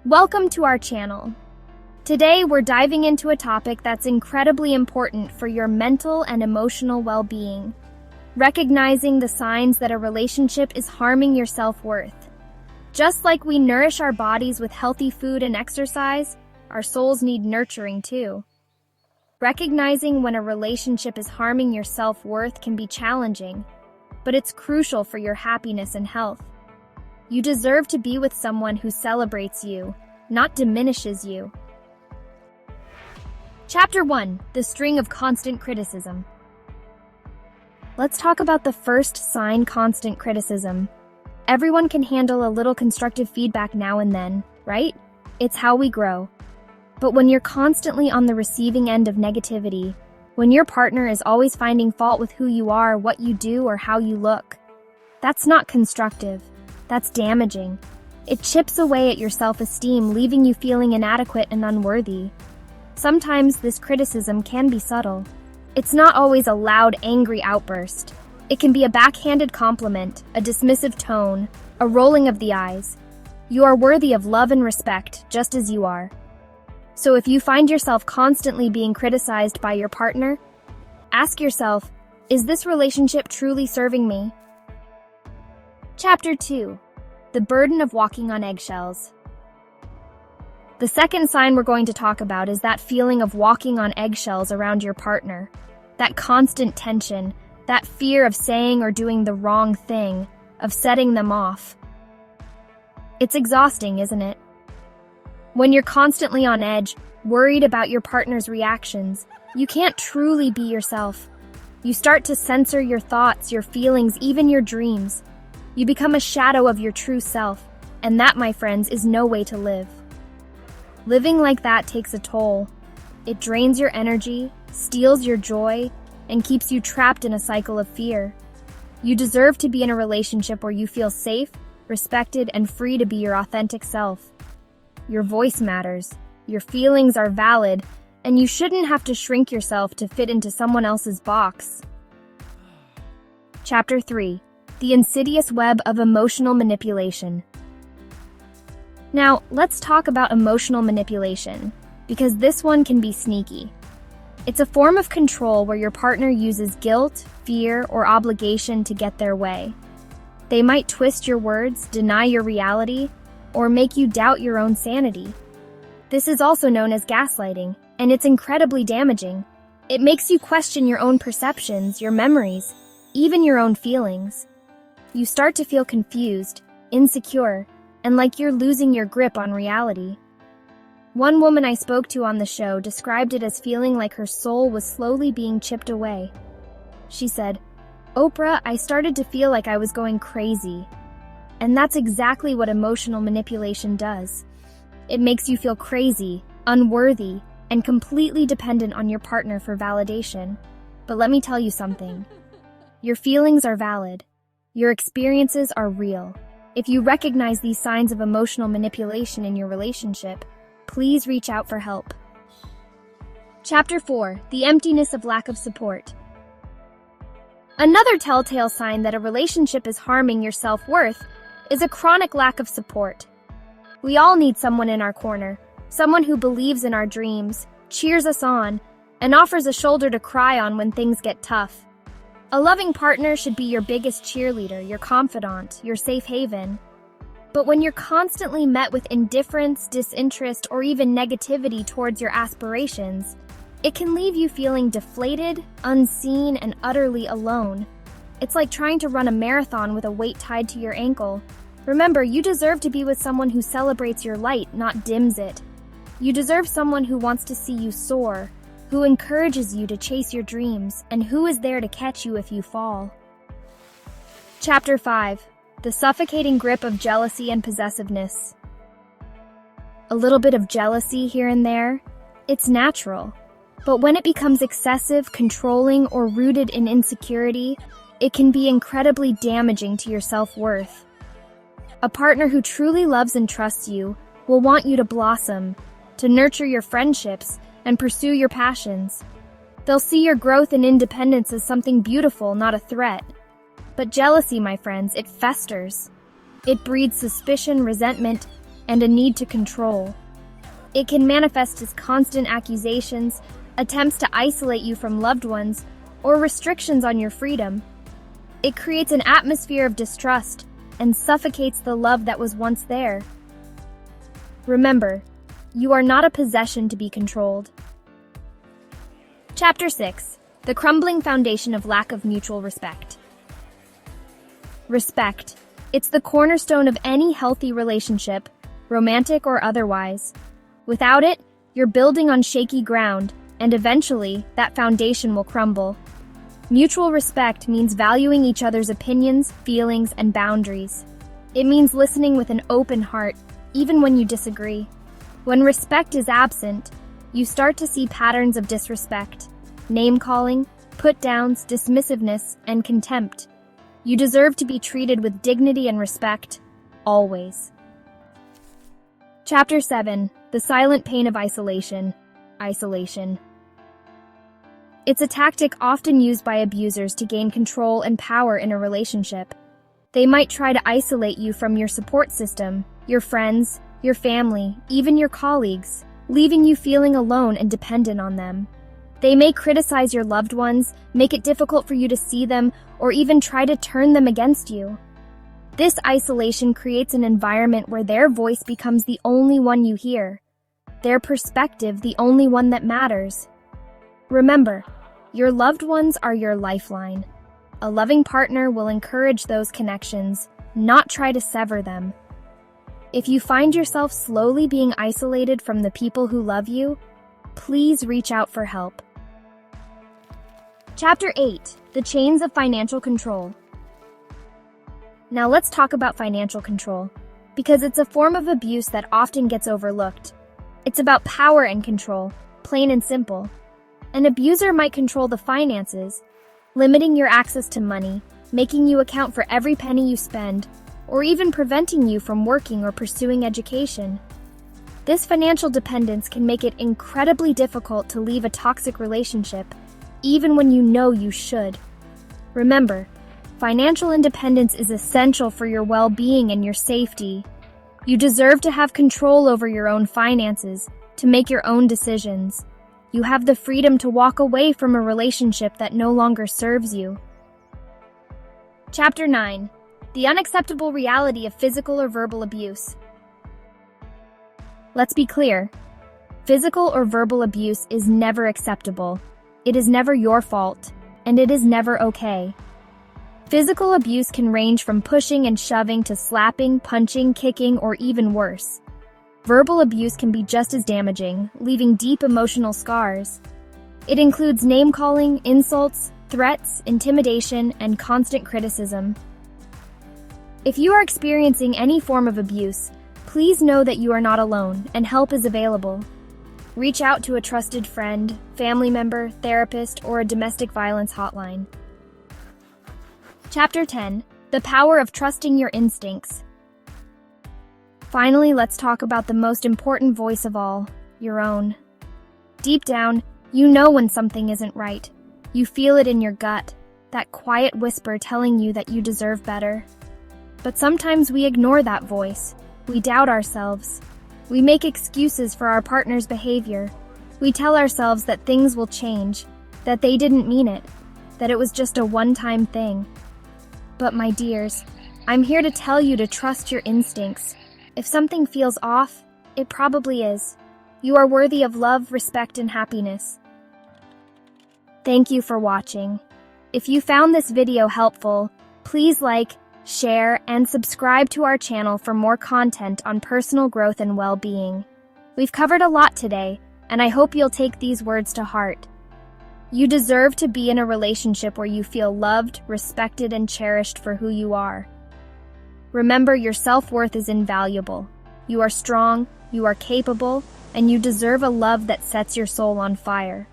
Welcome to our channel. Today we're diving into a topic that's incredibly important for your mental and emotional well-being. Recognizing the signs that a relationship is harming your self-worth. Just like we nourish our bodies with healthy food and exercise, our souls need nurturing too. Recognizing when a relationship is harming your self-worth can be challenging, but it's crucial for your happiness and health. You deserve to be with someone who celebrates you, not diminishes you. Chapter 1: The String of Constant Criticism. Let's talk about the first sign: constant criticism. Everyone can handle a little constructive feedback now and then, right? It's how we grow. But when you're constantly on the receiving end of negativity, when your partner is always finding fault with who you are, what you do, or how you look, that's not constructive. That's damaging. It chips away at your self-esteem, leaving you feeling inadequate and unworthy. Sometimes this criticism can be subtle. It's not always a loud, angry outburst. It can be a backhanded compliment, a dismissive tone, a rolling of the eyes. You are worthy of love and respect, just as you are. So if you find yourself constantly being criticized by your partner, ask yourself, is this relationship truly serving me? Chapter 2: The Burden of Walking on Eggshells. The second sign we're going to talk about is that feeling of walking on eggshells around your partner. That constant tension, that fear of saying or doing the wrong thing, of setting them off. It's exhausting, isn't it? When you're constantly on edge, worried about your partner's reactions, you can't truly be yourself. You start to censor your thoughts, your feelings, even your dreams. You become a shadow of your true self, and that, my friends, is no way to live. Living like that takes a toll. It drains your energy, steals your joy, and keeps you trapped in a cycle of fear. You deserve to be in a relationship where you feel safe, respected, and free to be your authentic self. Your voice matters, your feelings are valid, and you shouldn't have to shrink yourself to fit into someone else's box. Chapter 3: The Insidious Web of Emotional Manipulation. Now, let's talk about emotional manipulation, because this one can be sneaky. It's a form of control where your partner uses guilt, fear, or obligation to get their way. They might twist your words, deny your reality, or make you doubt your own sanity. This is also known as gaslighting, and it's incredibly damaging. It makes you question your own perceptions, your memories, even your own feelings. You start to feel confused, insecure, and like you're losing your grip on reality. One woman I spoke to on the show described it as feeling like her soul was slowly being chipped away. She said, "Oprah, I started to feel like I was going crazy." And that's exactly what emotional manipulation does. It makes you feel crazy, unworthy, and completely dependent on your partner for validation. But let me tell you something. Your feelings are valid. Your experiences are real. If you recognize these signs of emotional manipulation in your relationship, please reach out for help. Chapter 4: The Emptiness of Lack of Support. Another telltale sign that a relationship is harming your self-worth is a chronic lack of support. We all need someone in our corner, someone who believes in our dreams, cheers us on, and offers a shoulder to cry on when things get tough. A loving partner should be your biggest cheerleader, your confidant, your safe haven. But when you're constantly met with indifference, disinterest, or even negativity towards your aspirations, it can leave you feeling deflated, unseen, and utterly alone. It's like trying to run a marathon with a weight tied to your ankle. Remember, you deserve to be with someone who celebrates your light, not dims it. You deserve someone who wants to see you soar, who encourages you to chase your dreams, and who is there to catch you if you fall. Chapter 5: The Suffocating Grip of Jealousy and Possessiveness. A little bit of jealousy here and there, it's natural. But when it becomes excessive, controlling, or rooted in insecurity, it can be incredibly damaging to your self-worth. A partner who truly loves and trusts you will want you to blossom, to nurture your friendships, and pursue your passions. They'll see your growth and independence as something beautiful, not a threat. But jealousy, my friends, it festers. It breeds suspicion, resentment, and a need to control. It can manifest as constant accusations, attempts to isolate you from loved ones, or restrictions on your freedom. It creates an atmosphere of distrust and suffocates the love that was once there. Remember, you are not a possession to be controlled. Chapter 6. The crumbling foundation of lack of mutual respect. Respect. It's the cornerstone of any healthy relationship, romantic or otherwise. Without it, you're building on shaky ground, and eventually, that foundation will crumble. Mutual respect means valuing each other's opinions, feelings, and boundaries. It means listening with an open heart, even when you disagree. When respect is absent, you start to see patterns of disrespect, name-calling, put-downs, dismissiveness, and contempt. You deserve to be treated with dignity and respect, always. Chapter 7. The silent pain of isolation. Isolation. It's a tactic often used by abusers to gain control and power in a relationship. They might try to isolate you from your support system, your friends, your family, even your colleagues, leaving you feeling alone and dependent on them. They may criticize your loved ones, make it difficult for you to see them, or even try to turn them against you. This isolation creates an environment where their voice becomes the only one you hear, their perspective the only one that matters. Remember, your loved ones are your lifeline. A loving partner will encourage those connections, not try to sever them. If you find yourself slowly being isolated from the people who love you, please reach out for help. Chapter 8. The Chains of Financial Control. Now let's talk about financial control, because it's a form of abuse that often gets overlooked. It's about power and control, plain and simple. An abuser might control the finances, limiting your access to money, making you account for every penny you spend, or even preventing you from working or pursuing education. This financial dependence can make it incredibly difficult to leave a toxic relationship, even when you know you should. Remember, financial independence is essential for your well-being and your safety. You deserve to have control over your own finances, to make your own decisions. You have the freedom to walk away from a relationship that no longer serves you. Chapter 9. The unacceptable reality of physical or verbal abuse. Let's be clear. Physical or verbal abuse is never acceptable. It is never your fault, and it is never okay. Physical abuse can range from pushing and shoving to slapping, punching, kicking, or even worse. Verbal abuse can be just as damaging, leaving deep emotional scars. It includes name-calling, insults, threats, intimidation, and constant criticism. If you are experiencing any form of abuse, please know that you are not alone and help is available. Reach out to a trusted friend, family member, therapist, or a domestic violence hotline. Chapter 10. The Power of Trusting Your Instincts. Finally, let's talk about the most important voice of all, your own. Deep down, you know when something isn't right. You feel it in your gut, that quiet whisper telling you that you deserve better. But sometimes we ignore that voice. We doubt ourselves. We make excuses for our partner's behavior. We tell ourselves that things will change, that they didn't mean it, that it was just a one-time thing. But my dears, I'm here to tell you to trust your instincts. If something feels off, it probably is. You are worthy of love, respect, and happiness. Thank you for watching. If you found this video helpful, please like, share, and subscribe to our channel for more content on personal growth and well-being. We've covered a lot today, and I hope you'll take these words to heart. You deserve to be in a relationship where you feel loved, respected, and cherished for who you are. Remember, your self-worth is invaluable. You are strong, you are capable, and you deserve a love that sets your soul on fire.